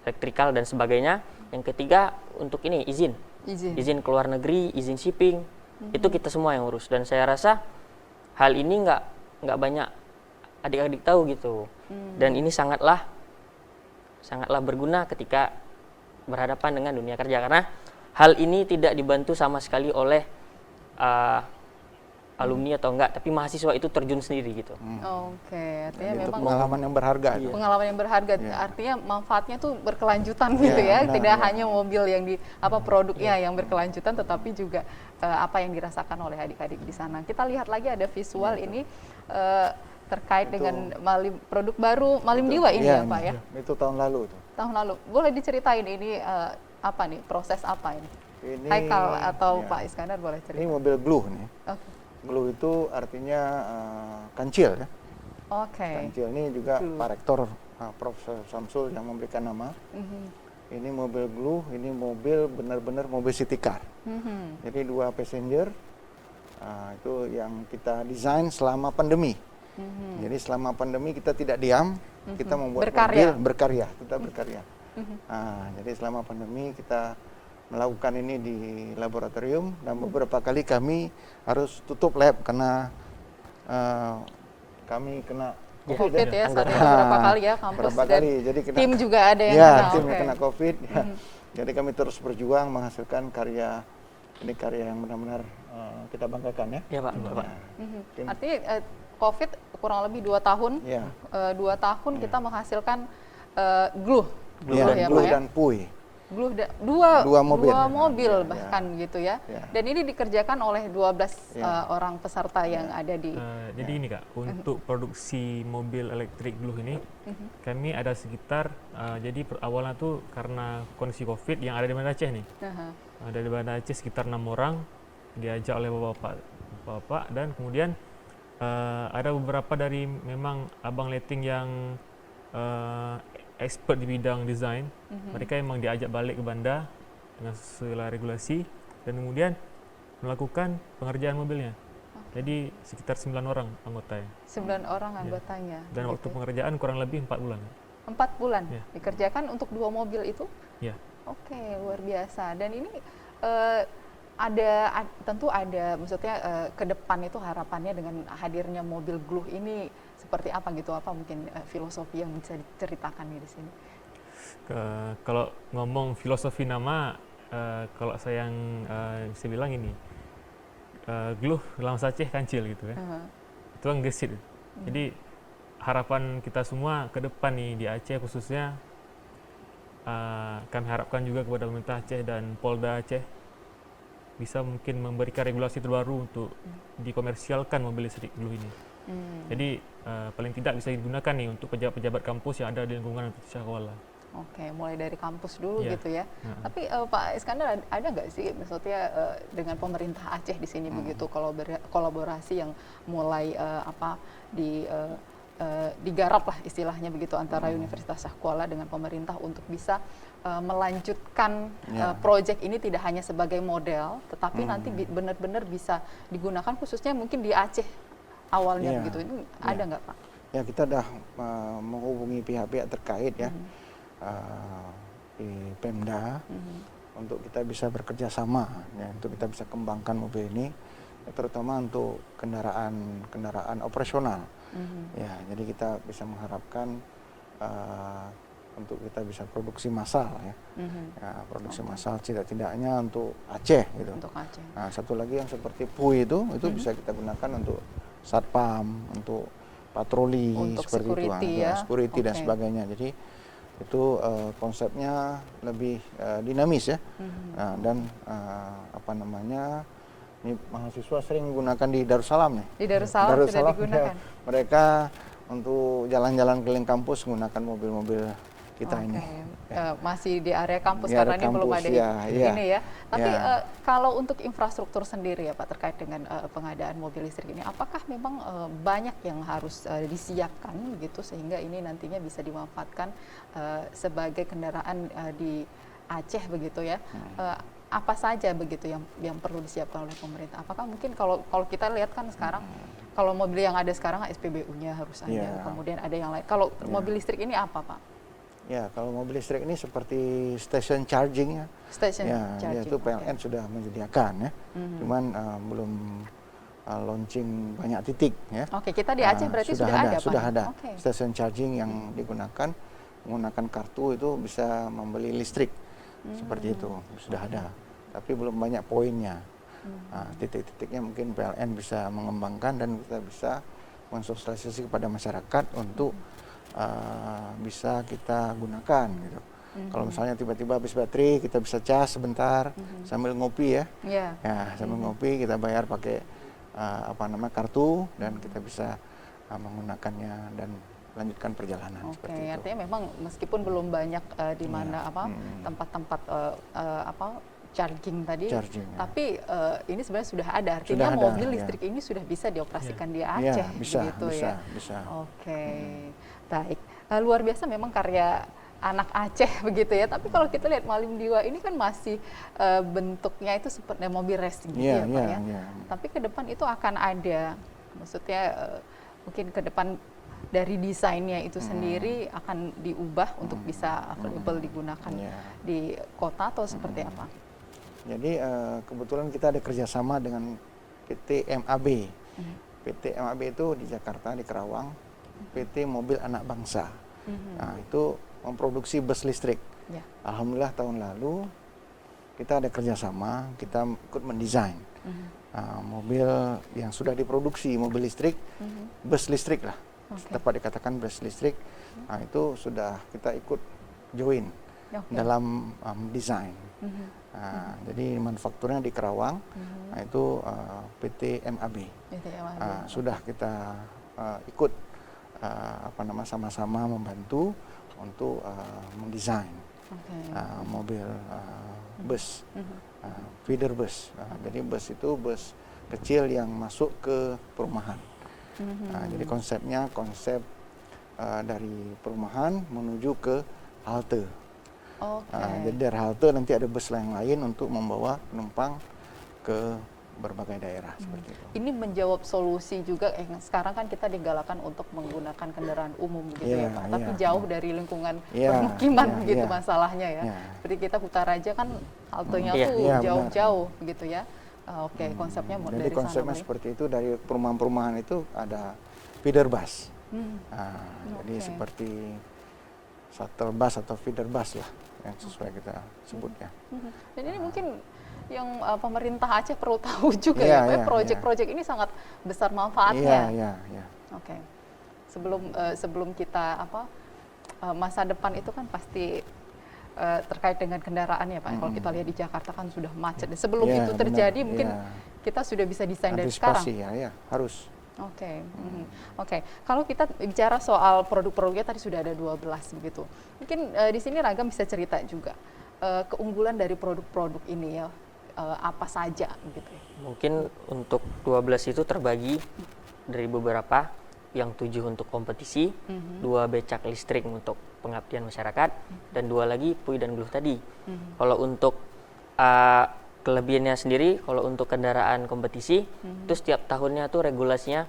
elektrikal dan sebagainya. Yang ketiga untuk ini izin keluar negeri, izin shipping. Itu kita semua yang urus, dan saya rasa hal ini nggak banyak adik-adik tahu gitu. Dan ini sangatlah berguna ketika berhadapan dengan dunia kerja, karena hal ini tidak dibantu sama sekali oleh alumni atau enggak, tapi mahasiswa itu terjun sendiri gitu. Oke, artinya itu memang pengalaman yang berharga. Pengalaman yang berharga, artinya manfaatnya tuh berkelanjutan gitu ya, tidak hanya mobil yang produknya yang berkelanjutan, tetapi juga apa yang dirasakan oleh adik-adik di sana. Kita lihat lagi ada visual ini terkait dengan produk baru Malim Diwa ini ya, Pak ya. Itu tahun lalu tuh. Tahun lalu, boleh diceritain ini apa nih, proses apa ini? Haikal atau Pak Iskandar boleh cerita. Ini mobil glue nih. Glue itu artinya kancil ya. Kancil ini juga Pak Rektor Profesor Samsul yang memberikan nama. Ini mobil glue, ini mobil benar-benar mobil city car. Jadi 2 passenger, itu yang kita desain selama pandemi. Jadi selama pandemi kita tidak diam, kita membuat mobil berkarya, kita berkarya. Jadi selama pandemi kita melakukan ini di laboratorium, dan beberapa kali kami harus tutup lab karena kami kena COVID ya, beberapa kali ya kampus dan jadi tim juga ada yang kena. Tim yang kena COVID. Jadi kami terus berjuang menghasilkan karya yang benar-benar kita banggakan ya. Iya Pak. Artinya COVID kurang lebih 2 tahun. 2 tahun kita menghasilkan glue ya, glue dan PUI. Dua mobil bahkan gitu ya. Dan ini dikerjakan oleh 12 orang peserta yang ada di. Jadi ini Kak, untuk produksi mobil elektrik glue ini kami ada sekitar jadi awalnya tuh karena kondisi COVID yang ada di Banda Aceh nih. Ada di Banda Aceh sekitar 6 orang diajak oleh bapak-bapak, dan kemudian ada beberapa dari memang abang letting yang expert di bidang desain. Mereka memang diajak balik ke Banda dengan segala regulasi, dan kemudian melakukan pengerjaan mobilnya. Jadi sekitar 9 orang anggotanya. 9 orang anggotanya. Dan waktu pengerjaan kurang lebih 4 bulan. 4 bulan dikerjakan untuk 2 mobil itu? Iya. Oke, luar biasa. Dan ini tentu ada maksudnya ke depan itu harapannya dengan hadirnya mobil glue ini seperti apa gitu, apa mungkin filosofi yang bisa diceritakan di sini? Kalau ngomong filosofi nama, kalau saya yang bisa bilang ini, Gluh Lam Aceh Kancil gitu kan, itu kan gesit. Jadi harapan kita semua ke depan nih di Aceh khususnya, kami harapkan juga kepada pemerintah Aceh dan Polda Aceh bisa mungkin memberikan regulasi terbaru untuk dikomersialkan mobil listrik Gluh ini. Jadi paling tidak bisa digunakan nih untuk pejabat-pejabat kampus yang ada di lingkungan Universitas Kuala. Oke, mulai dari kampus dulu gitu ya. Tapi Pak Iskandar, ada nggak sih maksudnya dengan pemerintah Aceh di sini begitu kolaborasi yang mulai digarap lah istilahnya begitu antara Universitas Kuala dengan pemerintah untuk bisa melanjutkan proyek ini tidak hanya sebagai model, tetapi nanti benar-benar bisa digunakan khususnya mungkin di Aceh awalnya begitu. Ini ada nggak Pak? Ya, kita sudah menghubungi pihak-pihak terkait ya. Di Pemda untuk kita bisa bekerja sama ya, untuk kita bisa kembangkan mobil ini terutama untuk kendaraan operasional ya, jadi kita bisa mengharapkan untuk kita bisa produksi massal ya, produksi massal tidak-tidaknya untuk Aceh gitu. Untuk Aceh. Nah, satu lagi yang seperti PUI itu bisa kita gunakan untuk satpam, untuk patroli, untuk seperti itu, security dan sebagainya. Jadi itu konsepnya lebih dinamis ya, dan ini mahasiswa sering menggunakan di Darussalam nih. Di Darussalam sudah digunakan. Ya, mereka untuk jalan-jalan keliling kampus menggunakan mobil-mobil kita ini. Masih di area kampus karena ini belum ada ini ya. Tapi kalau untuk infrastruktur sendiri ya Pak terkait dengan pengadaan mobil listrik ini, apakah memang banyak yang harus disiapkan gitu sehingga ini nantinya bisa dimanfaatkan sebagai kendaraan di Aceh begitu ya? Apa saja begitu yang perlu disiapkan oleh pemerintah? Apakah mungkin kalau kita lihat kan sekarang kalau mobil yang ada sekarang SPBU-nya harus ada, kemudian ada yang lain. Kalau mobil listrik ini apa Pak? Ya, kalau mobil listrik ini seperti station charging ya. Station charging. Yaitu PLN sudah menyediakan ya. Cuman belum launching banyak titik ya. Oke, kita di Aceh berarti sudah ada Pak? Sudah ada. Station charging yang digunakan menggunakan kartu itu bisa membeli listrik. Seperti itu, sudah ada. Tapi belum banyak poinnya. Titik-titiknya mungkin PLN bisa mengembangkan dan kita bisa mensosialisasi kepada masyarakat untuk bisa kita gunakan gitu. Kalau misalnya tiba-tiba habis baterai, kita bisa cas sebentar sambil ngopi ya. Ya, sambil ngopi kita bayar pakai kartu dan kita bisa menggunakannya dan lanjutkan perjalanan seperti itu. Artinya memang meskipun belum banyak di mana tempat-tempat charging tadi, tapi ini sebenarnya sudah ada. Artinya mobil listrik ini sudah bisa dioperasikan di Aceh, bisa. Oke, baik. Luar biasa memang karya anak Aceh begitu ya. Tapi kalau kita lihat Malim Diwa ini kan masih bentuknya itu seperti mobil racing gitu ya Pak ya. Tapi ke depan itu akan ada, maksudnya mungkin ke depan dari desainnya itu sendiri akan diubah untuk bisa available digunakan di kota atau seperti apa? Jadi kebetulan kita ada kerjasama dengan PT MAB. PT MAB itu di Jakarta, di Kerawang, PT Mobil Anak Bangsa. Nah, itu memproduksi bus listrik. Alhamdulillah tahun lalu kita ada kerjasama, kita ikut mendesain mobil yang sudah diproduksi, mobil listrik, bus listrik lah. Tepat dikatakan bus listrik. Nah, itu sudah kita ikut join dalam desain. Jadi manufakturnya di Kerawang, nah itu PT MAB. Sudah kita ikut sama-sama membantu untuk mendesain mobil bus, feeder bus. Jadi bus itu bus kecil yang masuk ke perumahan. Jadi konsepnya konsep dari perumahan menuju ke halte. Jadi dari halte nanti ada bus lain untuk membawa penumpang ke berbagai daerah seperti itu. Ini menjawab solusi juga yang sekarang kan kita digalakan untuk menggunakan kendaraan umum gitu ya Pak. Tapi jauh dari lingkungan permukiman gitu masalahnya ya. Seperti kita Kutaraja kan haltenya tuh jauh-jauh begitu ya. Konsepnya dari konsepnya seperti itu, dari perumahan-perumahan itu ada feeder bus. Jadi seperti shuttle bus atau feeder bus lah yang sesuai kita sebutnya. Dan ini mungkin yang pemerintah Aceh perlu tahu juga ya, proyek-proyek ini sangat besar manfaatnya. Oke. Sebelum kita masa depan itu kan pasti terkait dengan kendaraan ya Pak. Kalau kita lihat di Jakarta kan sudah macet. Sebelum itu terjadi mungkin kita sudah bisa desain dari sekarang. Antisipasi harus. Oke. Kalau kita bicara soal produk-produknya tadi sudah ada 12 begitu. Mungkin di sini Ragam bisa cerita juga keunggulan dari produk-produk ini ya, apa saja gitu. Mungkin untuk 12 itu terbagi dari beberapa, yang 7 untuk kompetisi, 2 becak listrik untuk pengabdian masyarakat, dan 2 lagi Pui dan Gluh tadi. Kalau untuk kelebihannya sendiri, kalau untuk kendaraan kompetisi itu setiap tahunnya tuh regulasinya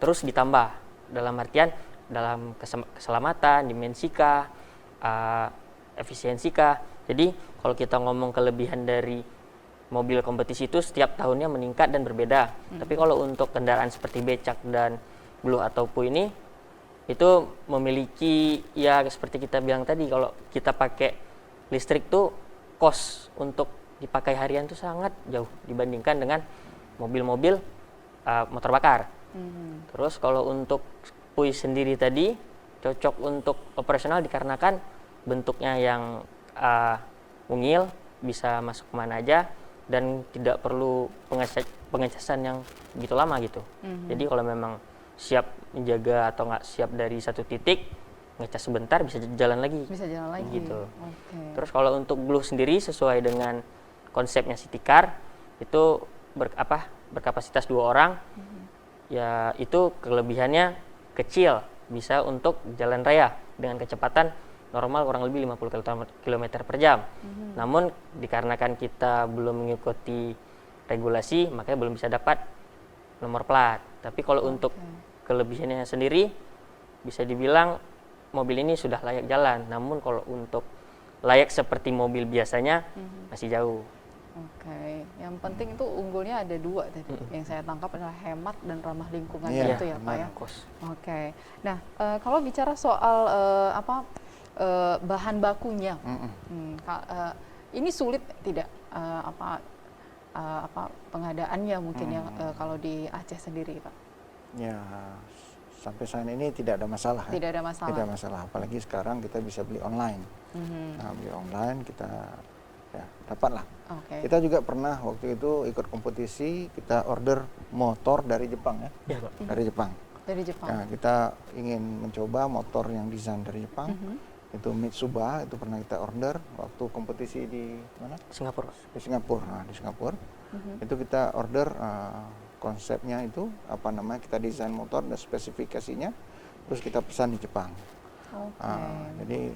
terus ditambah, dalam artian dalam keselamatan, dimensika, efisiensika. Jadi kalau kita ngomong kelebihan dari mobil kompetisi itu setiap tahunnya meningkat dan berbeda. Tapi kalau untuk kendaraan seperti becak dan Gluh atau Pui ini itu memiliki ya seperti kita bilang tadi, kalau kita pakai listrik tuh kos untuk dipakai harian itu sangat jauh dibandingkan dengan mobil-mobil motor bakar. Terus kalau untuk Pui sendiri tadi cocok untuk operasional dikarenakan bentuknya yang mungil, bisa masuk kemana aja dan tidak perlu pengecasan yang begitu lama gitu. Jadi kalau memang siap menjaga atau nggak siap dari satu titik, ngecas sebentar bisa jalan lagi. Bisa jalan lagi. Gitu. Terus kalau untuk Gluh sendiri sesuai dengan konsepnya city car itu berkapasitas 2 orang. Ya itu kelebihannya kecil, bisa untuk jalan raya dengan kecepatan normal kurang lebih 50 km per jam. Namun dikarenakan kita belum mengikuti regulasi, makanya belum bisa dapat nomor plat. Tapi kalau untuk kelebihannya sendiri bisa dibilang mobil ini sudah layak jalan. Namun kalau untuk layak seperti mobil biasanya masih jauh. Yang penting itu unggulnya ada 2 tadi. Yang saya tangkap adalah hemat dan ramah lingkungan gitu ya Pak ya. Nah, kalau bicara soal bahan bakunya, ini sulit tidak pengadaannya mungkin yang kalau di Aceh sendiri Pak? Ya, sampai saat ini tidak ada masalah. Tidak ada masalah. Tidak masalah, apalagi sekarang kita bisa beli online. Nah, beli online kita dapatlah. Kita juga pernah waktu itu ikut kompetisi, kita order motor dari Jepang ya. Dari Jepang. Nah, kita ingin mencoba motor yang desain dari Jepang. Itu Mitsuba, itu pernah kita order waktu kompetisi di mana? Singapura. Di Singapura. Nah, di Singapura itu kita order konsepnya itu kita desain motor dan spesifikasinya, terus kita pesan di Jepang. Jadi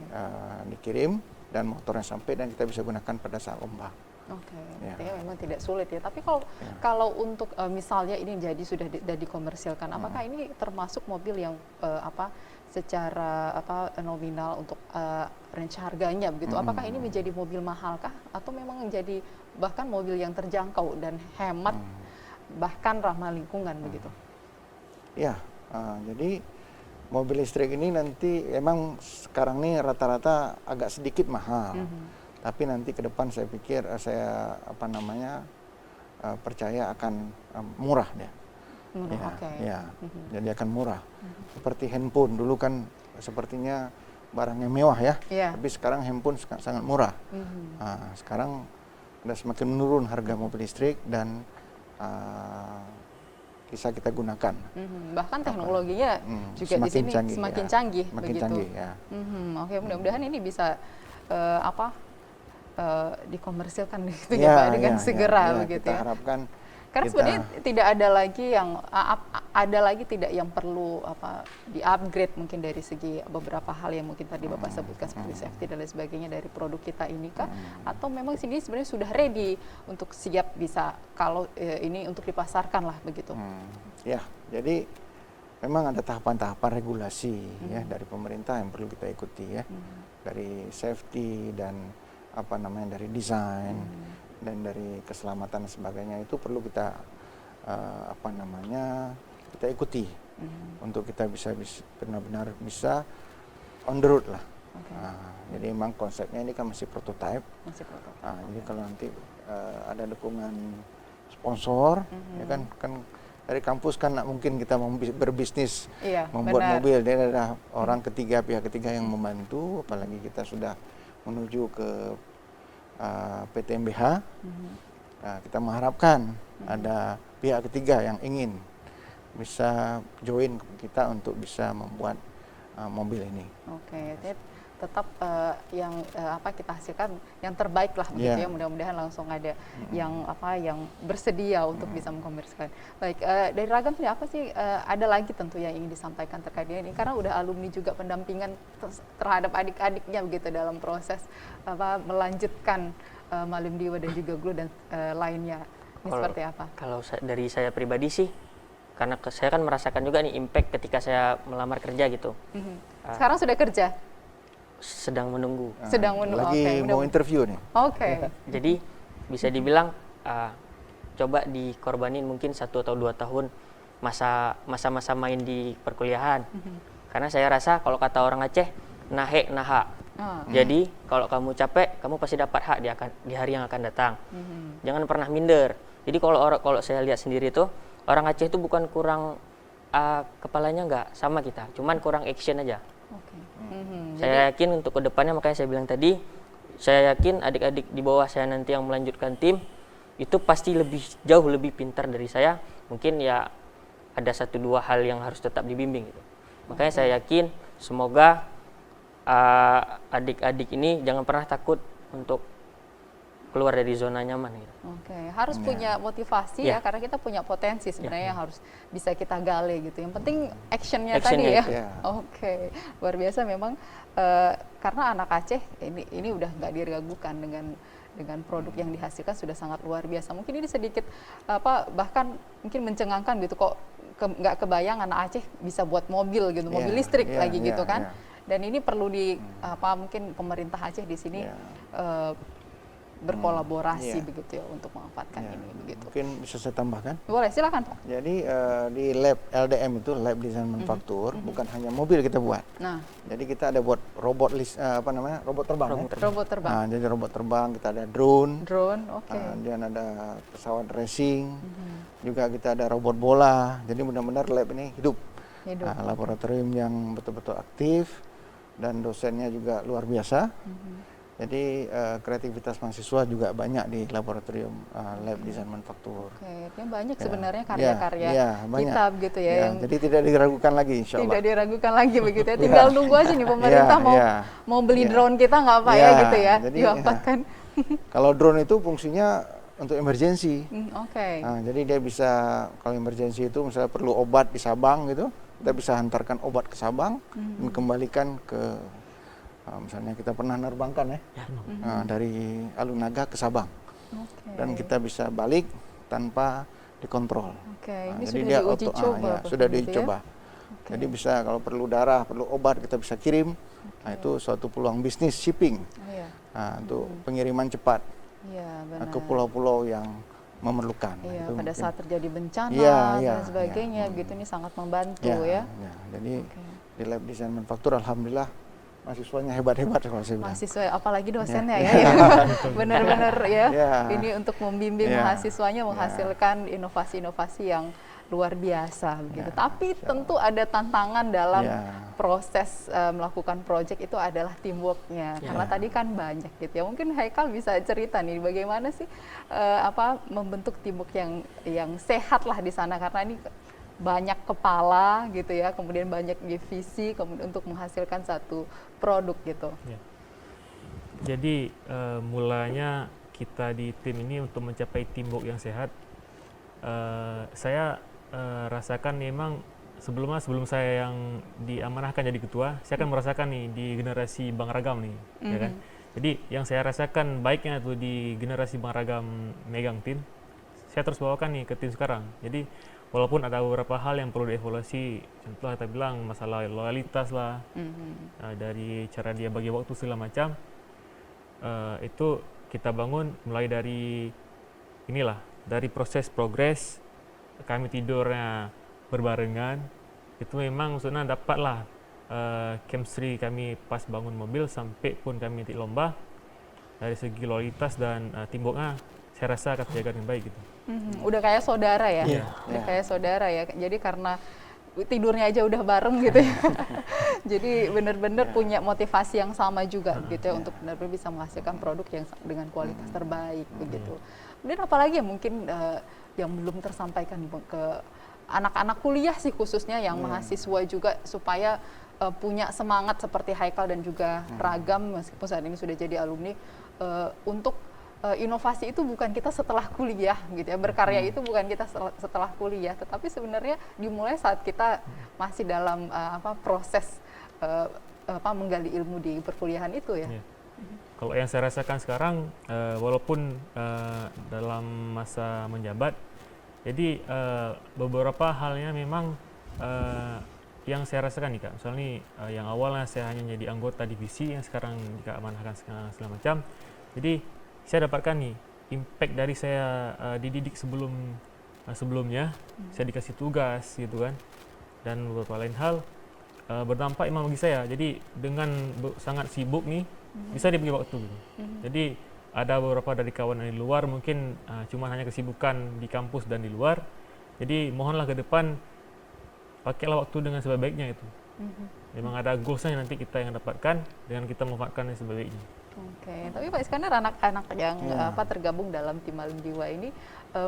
dikirim dan motornya sampai dan kita bisa gunakan pada saat lomba. Artinya memang tidak sulit ya. Tapi kalau untuk misalnya ini sudah dikomersilkan, apakah ini termasuk mobil yang secara nominal untuk range harganya begitu? Apakah ini menjadi mobil mahalkah atau memang menjadi bahkan mobil yang terjangkau dan hemat bahkan ramah lingkungan begitu? Ya, jadi mobil listrik ini nanti emang sekarang ini rata-rata agak sedikit mahal. Tapi nanti ke depan saya pikir percaya akan murah deh. Jadi akan murah. Seperti handphone dulu kan sepertinya barangnya mewah ya. Tapi sekarang handphone sangat murah. Sekarang udah semakin menurun harga mobil listrik dan bisa kita gunakan. Bahkan teknologinya juga di sini semakin canggih. Semakin canggih ya. Mudah-mudahan ini bisa dikomersilkan gitu ya Pak dengan segera begitu kita ya. Harapkan karena sebenarnya tidak ada lagi tidak yang perlu di-upgrade mungkin dari segi beberapa hal yang mungkin tadi Bapak sebutkan seperti safety dan lain sebagainya dari produk kita ini kah? Atau memang sini sebenarnya sudah ready untuk siap bisa kalau ini untuk dipasarkan lah begitu? Ya, jadi memang ada tahapan-tahapan regulasi ya dari pemerintah yang perlu kita ikuti ya. Dari safety dan dari desain dan dari keselamatan dan sebagainya itu perlu kita kita ikuti untuk kita bisa benar-benar bisa on the road lah. Jadi memang konsepnya ini kan masih prototype. Jadi kalau nanti ada dukungan sponsor, ya kan dari kampus kan nggak mungkin kita berbisnis membuat mobil. Dia ada orang ketiga, pihak ketiga yang membantu, apalagi kita sudah menuju ke PT MBH. Kita mengharapkan ada pihak ketiga yang ingin bisa join kita untuk bisa membuat mobil ini. Tetap yang kita hasilkan yang terbaik lah begitu ya, mudah-mudahan langsung ada yang bersedia untuk bisa mengkomersialkan. Baik, dari Ragam sendiri apa sih ada lagi tentu yang ingin disampaikan terkait ini, karena udah alumni juga pendampingan terhadap adik-adiknya begitu dalam proses melanjutkan Malim Diwa dan juga GLUW dan lainnya. Ini seperti apa? Kalau dari saya pribadi sih, karena saya kan merasakan juga nih impact ketika saya melamar kerja gitu. Sekarang sudah kerja? Sedang menunggu. Lagi mau interview nih. Jadi bisa dibilang coba dikorbanin mungkin 1 atau 2 tahun masa-masa main di perkuliahan. Karena saya rasa kalau kata orang Aceh, nahe naha. Jadi kalau kamu capek, kamu pasti dapat hak di hari yang akan datang. Jangan pernah minder. Jadi kalau saya lihat sendiri tuh, orang Aceh itu bukan kurang kepalanya nggak sama kita, cuman kurang action aja. Saya yakin untuk kedepannya, makanya saya bilang tadi, saya yakin adik-adik di bawah saya nanti yang melanjutkan tim itu pasti jauh lebih pintar dari saya. Mungkin ya ada 1-2 hal yang harus tetap dibimbing gitu. Makanya saya yakin semoga adik-adik ini jangan pernah takut untuk keluar dari zona nyaman gitu. Harus punya motivasi ya, karena kita punya potensi sebenarnya yang harus bisa kita gali gitu. Yang penting actionnya tadi ya. Luar biasa memang, karena anak Aceh ini udah nggak diragukan dengan produk yang dihasilkan sudah sangat luar biasa. Mungkin ini sedikit bahkan mungkin mencengangkan gitu, kok nggak kebayang anak Aceh bisa buat mobil gitu, mobil listrik lagi gitu kan. Dan ini perlu mungkin pemerintah Aceh di sini berkolaborasi begitu ya untuk memanfaatkan ini begitu. Mungkin bisa saya tambahkan? Boleh, silakan Pak. Jadi di lab LDM itu lab design manufaktur, bukan hanya mobil kita buat. Jadi kita ada buat robot robot terbang. Robot terbang. Jadi robot terbang, kita ada drone. Dan ada pesawat racing. Juga kita ada robot bola. Jadi benar-benar lab ini hidup. Laboratorium yang betul-betul aktif dan dosennya juga luar biasa. Jadi kreativitas mahasiswa juga banyak di laboratorium lab desain manufaktur. Ini banyak sebenarnya karya-karya kita gitu ya. Jadi tidak diragukan lagi, insya Allah. Tidak diragukan lagi begitu ya. Tinggal nunggu aja nih pemerintah mau beli drone kita nggak apa ya gitu ya. Diwafatkan. Kalau drone itu fungsinya untuk emergency. Jadi dia bisa, kalau emergency itu misalnya perlu obat di Sabang gitu, kita bisa hantarkan obat ke Sabang dan kembalikan ke misalnya kita pernah nerbangkan dari Alunaga ke Sabang, dan kita bisa balik tanpa dikontrol. Ini jadi sudah diuji coba. Sudah diuji coba. Jadi bisa kalau perlu darah, perlu obat, kita bisa kirim. Itu suatu peluang bisnis shipping untuk pengiriman cepat ke pulau-pulau yang memerlukan. Pada saat terjadi bencana dan sebagainya, begitu ini sangat membantu ya. Jadi di lab desain manufaktur, alhamdulillah mahasiswanya hebat-hebat kalau saya bilang. Mahasiswa, apalagi dosennya ya. Benar-benar ya. Ini untuk membimbing mahasiswanya menghasilkan inovasi-inovasi yang luar biasa begitu. Tapi tentu ada tantangan dalam proses melakukan proyek itu adalah teamworknya. Karena tadi kan banyak gitu ya. Mungkin Haikal bisa cerita nih bagaimana sih membentuk teamwork yang sehat lah di sana, karena ini banyak kepala gitu ya, kemudian banyak visi kemudian untuk menghasilkan satu produk gitu. Jadi mulanya kita di tim ini untuk mencapai teamwork yang sehat, saya rasakan memang sebelum saya yang diamanahkan jadi ketua, saya kan merasakan nih di generasi Bang Ragam nih, ya kan. Jadi yang saya rasakan baiknya tuh di generasi Bang Ragam megang tim, saya terus bawakan nih ke tim sekarang. Jadi walaupun ada beberapa hal yang perlu dievaluasi, contoh kita bilang masalah loyalitas lah, dari cara dia bagi waktu segala macam, itu kita bangun mulai dari dari proses progres, kami tidurnya berbarengan, itu memang maksudnya dapatlah chemistry kami pas bangun mobil sampai pun kami di lomba, dari segi loyalitas dan teamworknya saya rasa akan terjaga dengan baik gitu. Udah kayak saudara ya, udah kayak saudara ya. Jadi karena tidurnya aja udah bareng gitu ya. Jadi benar-benar punya motivasi yang sama juga gitu ya untuk benar-benar bisa menghasilkan produk yang dengan kualitas terbaik begitu. Kemudian apalagi ya mungkin yang belum tersampaikan ke anak-anak kuliah sih khususnya yang mahasiswa juga supaya punya semangat seperti Haikal dan juga Ragam meskipun saat ini sudah jadi alumni untuk inovasi itu bukan kita setelah kuliah gitu ya, berkarya itu bukan kita setelah kuliah, tetapi sebenarnya dimulai saat kita masih dalam proses menggali ilmu di perkuliahan itu ya. Kalau yang saya rasakan sekarang, walaupun dalam masa menjabat, jadi beberapa halnya memang yang saya rasakan nih Kak, misalnya nih, yang awalnya saya hanya jadi anggota divisi yang sekarang diamanahkan segala macam. Jadi saya dapatkan nih impact dari saya dididik sebelumnya, saya dikasih tugas gitu kan, dan beberapa lain hal berdampak emang bagi saya. Jadi dengan sangat sibuk nih bisa dibagi waktu gitu. Jadi ada beberapa dari kawan di luar mungkin cuma hanya kesibukan di kampus dan di luar. Jadi mohonlah ke depan pakailah waktu dengan sebaik-baiknya itu. Memang ada goalsnya nanti kita yang dapatkan dengan kita memanfaatkannya sebaik-baiknya. Oke, tapi Pak Iskandar anak-anak yang tergabung dalam tim Malim Jiwa ini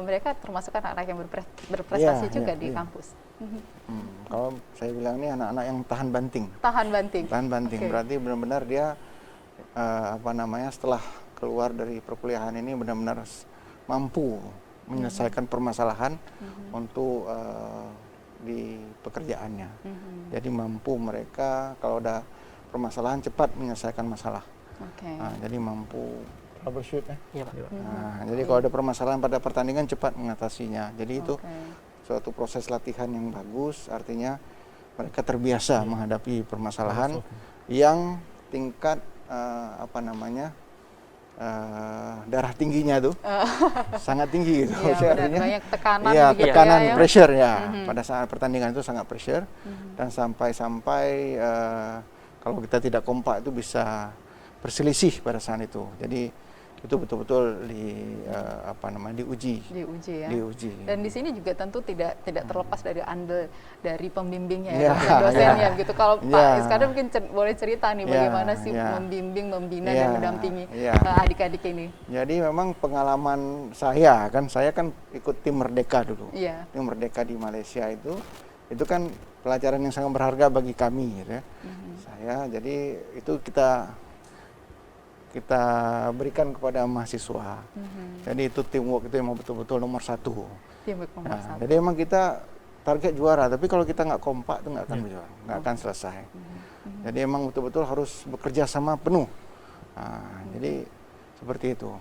mereka termasuk anak-anak yang berprestasi juga di kampus. Kalau saya bilang ini anak-anak yang tahan banting. Tahan banting. Tahan banting berarti benar-benar dia setelah keluar dari perkuliahan ini benar-benar mampu menyelesaikan permasalahan untuk di pekerjaannya. Jadi mampu mereka kalau ada permasalahan cepat menyelesaikan masalah. Jadi mampu troubleshoot ya. Jadi kalau ada permasalahan pada pertandingan cepat mengatasinya. Jadi itu suatu proses latihan yang bagus, artinya mereka terbiasa menghadapi permasalahan yang tingkat darah tingginya tuh sangat tinggi gitu. Artinya banyak tekanan, tekanan, pressure ya. Pada saat pertandingan itu sangat pressure dan sampai kalau kita tidak kompak itu bisa berselisih pada saat itu. Jadi itu betul-betul diuji ya. Dan di sini juga tentu tidak terlepas dari andil dari pembimbingnya ya, dosennya gitu. Kalau Pak Iskandar mungkin boleh cerita nih bagaimana sih membimbing, membina dan mendampingi adik-adik ini. Jadi memang pengalaman saya kan ikut tim Merdeka dulu. Tim Merdeka di Malaysia itu kan pelajaran yang sangat berharga bagi kami gitu ya. Jadi itu kita berikan kepada mahasiswa. Jadi itu teamwork itu memang betul-betul nomor satu. Jadi emang kita target juara, tapi kalau kita nggak kompak itu nggak akan berjuang, nggak akan selesai. Jadi emang betul-betul harus bekerja sama penuh. Jadi seperti itu.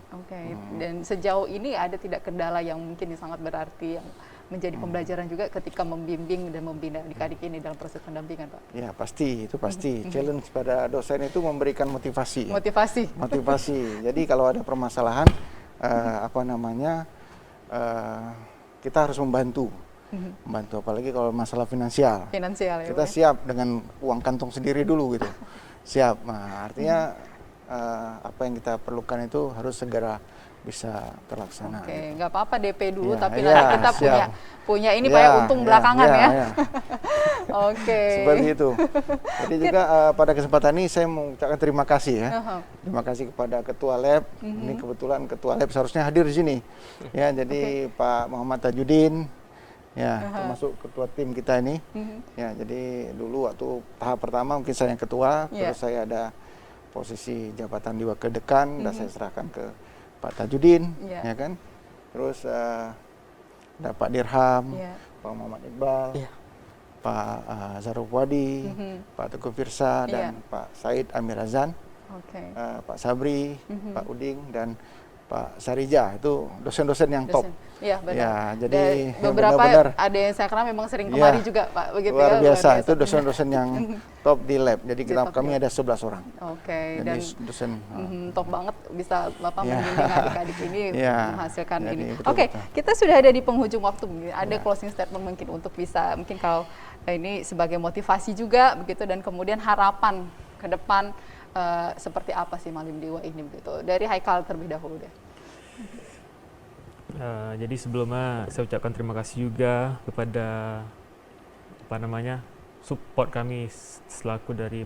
Dan sejauh ini ada tidak kendala yang mungkin sangat berarti yang menjadi pembelajaran juga ketika membimbing dan membina adik-adik ini dalam proses pendampingan, Pak? Ya pasti, itu pasti. Challenge pada dosen itu memberikan motivasi. Motivasi. Jadi kalau ada permasalahan, kita harus membantu. Membantu, apalagi kalau masalah finansial. Kita siap dengan uang kantong sendiri dulu gitu. Siap. Nah, artinya apa yang kita perlukan itu harus segera bisa terlaksana. Nggak apa-apa DP dulu, tapi nanti kita punya ini Pak ya, untung belakangan ya. Seperti itu. Jadi juga pada kesempatan ini saya mengucapkan terima kasih ya. Terima kasih kepada Ketua Lab. Ini kebetulan Ketua Lab seharusnya hadir di sini. Ya, jadi Pak Muhammad Tajudin, ya termasuk Ketua tim kita ini. Ya, jadi dulu waktu tahap pertama mungkin saya yang Ketua, terus saya ada posisi jabatan di Wakil Dekan, dan saya serahkan ke Pak Tajudin, ya kan. Terus ada Pak Dirham, Pak Muhammad Iqbal, Pak Zaruf Wadi, Pak Teguh Firsa, dan Pak Said Amir Azan, Pak Sabri, Pak Uding, dan Pak Sarija, itu dosen-dosen yang top. Iya, benar. Ya, jadi beberapa benar-benar ada yang saya kenal memang sering kemari juga, Pak, begitu luar ya. biasa. Itu dosen-dosen yang top di lab. Jadi kami ada 11 orang. Oke, jadi dan dosen top banget bisa Bapak membimbing adik-adik ini menghasilkan ini. Betul, Oke, betul. kita sudah ada di penghujung waktu. Ada closing statement mungkin untuk bisa, mungkin kalau ini sebagai motivasi juga begitu, dan kemudian harapan ke depan seperti apa sih Malim Dewa ini begitu. Dari Haikal terlebih dahulu deh. Jadi sebelumnya saya ucapkan terima kasih juga kepada support kami selaku dari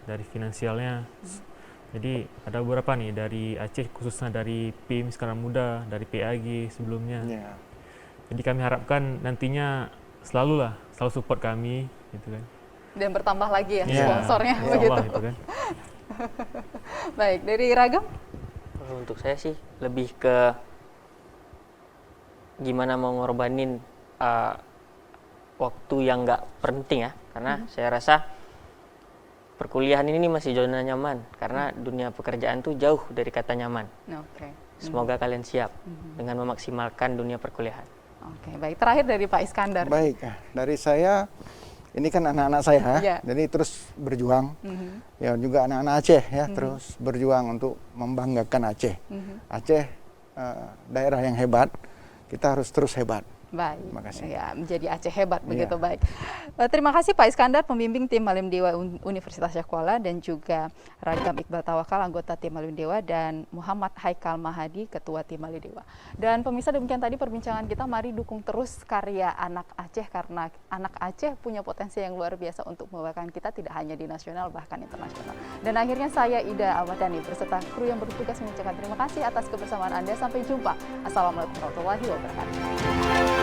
dari finansialnya. Jadi ada beberapa nih dari Aceh, khususnya dari PIM Sekarang Muda, dari PAG sebelumnya. Jadi kami harapkan nantinya selalu support kami gitu kan. Dan bertambah lagi ya sponsornya begitu. Gitu kan. Baik, dari Ragam? Untuk saya sih lebih ke gimana mau ngorbanin waktu yang nggak penting ya, karena saya rasa perkuliahan ini masih zona nyaman, karena dunia pekerjaan tuh jauh dari kata nyaman. Semoga kalian siap dengan memaksimalkan dunia perkuliahan. Oke, baik. Terakhir dari Pak Iskandar. Baik, dari saya, ini kan anak-anak saya, jadi terus berjuang. Ya juga anak-anak Aceh ya, terus berjuang untuk membanggakan Aceh. Aceh daerah yang hebat, kita harus terus hebat. Baik, terima kasih. Ya, menjadi Aceh hebat begitu. Baik. Terima kasih Pak Iskandar, pembimbing tim Malim Dewa Universitas Syah Kuala, dan juga Ragam Iqbal Tawakal, anggota tim Malim Dewa, dan Muhammad Haikal Mahadi, ketua tim Malim Dewa. Dan pemirsa, demikian tadi perbincangan kita. Mari dukung terus karya anak Aceh, karena anak Aceh punya potensi yang luar biasa untuk membawakan kita tidak hanya di nasional, bahkan internasional. Dan akhirnya saya Ida Ahmadani beserta kru yang bertugas mengucapkan terima kasih atas kebersamaan Anda. Sampai jumpa. Assalamualaikum warahmatullahi wabarakatuh.